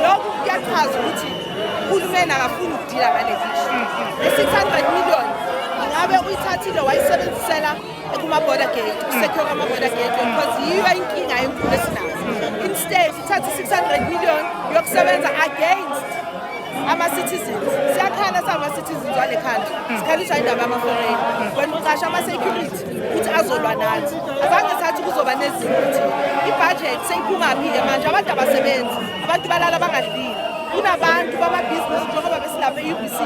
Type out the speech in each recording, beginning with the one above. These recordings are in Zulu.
Lokhu kuyachaza ukuthi uhulumeni akafuni ukudila ngalezi issue. 600 million ngabe uyithathile wayisebenzisela kuma-border gate, ukusecure ama-border gate because yiyo inkinga enkulu esinazo. Instead uthathe 600 million yokusebenza against ama-citizens. Siyakhala sama-citizens wale country, sikhaliswa indaba yama-foreign. Wena uqasha ama-security ukuthi azolwa nathi, azange sathi kuzoba nezinto. I-budget seyiphungaphi-ke manje, abantu abasebenzi, abantu balala bangadlile. Kunabantu bamabhizinisi njengoba besilapha e-UBC,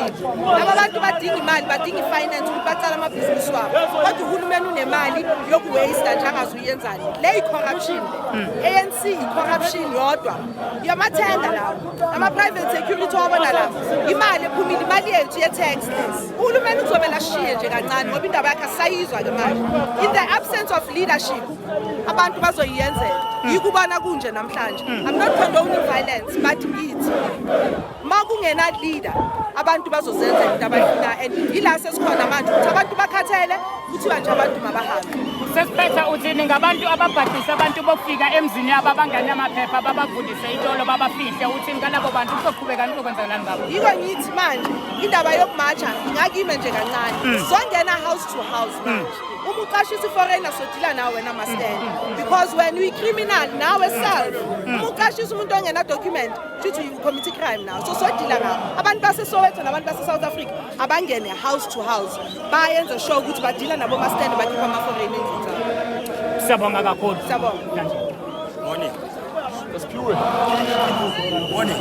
laba bantu badinga imali, badinga i-finance ukuthi bacala amabhizinisi wabo, kodwa uhulumeni unemali yokuwasta nje angazuyenzani. Le i-corruption, ANC i-corruption yodwa yamathenda lawo, ama-private security wabona lapho, imali ephumile, imali yethu ye-tax. Uhulumeni kuzomele ashiye nje kancane ngoba indaba yakhe asayizwa-ke manje. In the absence of leadership, abantu bazoyiyenzela. Yikubona kunje namhlanje. I'm not condoning violence, but ngithi makungena leader abantu bazozenza into abayifuna, and ila sesikhona manje ukuthi abantu bakhathele kuthiwa nje abantu mabahambe. Sesiphetha uthini ngabantu ababhadisa abantu bofika emzini yabo abangane amaphepha ababavulise itolo babafihle, uthini ngalabo bantu kuzoqhubeka nokwenzakalani ngabo? Yiko ngithi manje indaba yokumatsha ingakime nje kancane, songena house to house manje. Uma uqashisa i-foreigner sodila nawe wena ma-stand, because when we criminal nawe self, uma uqashisa umuntu ongena document futhi you commit crime now, so sodila nawe. Abantu baseSoweto nabantu base-South Africa abangene house to house bayenze sure ukuthi badila nabo ma-stand bakhipha ama-foreign endlini zabo. Siyabonga kakhulu. Siyabonga. Morning. That's pure. Morning.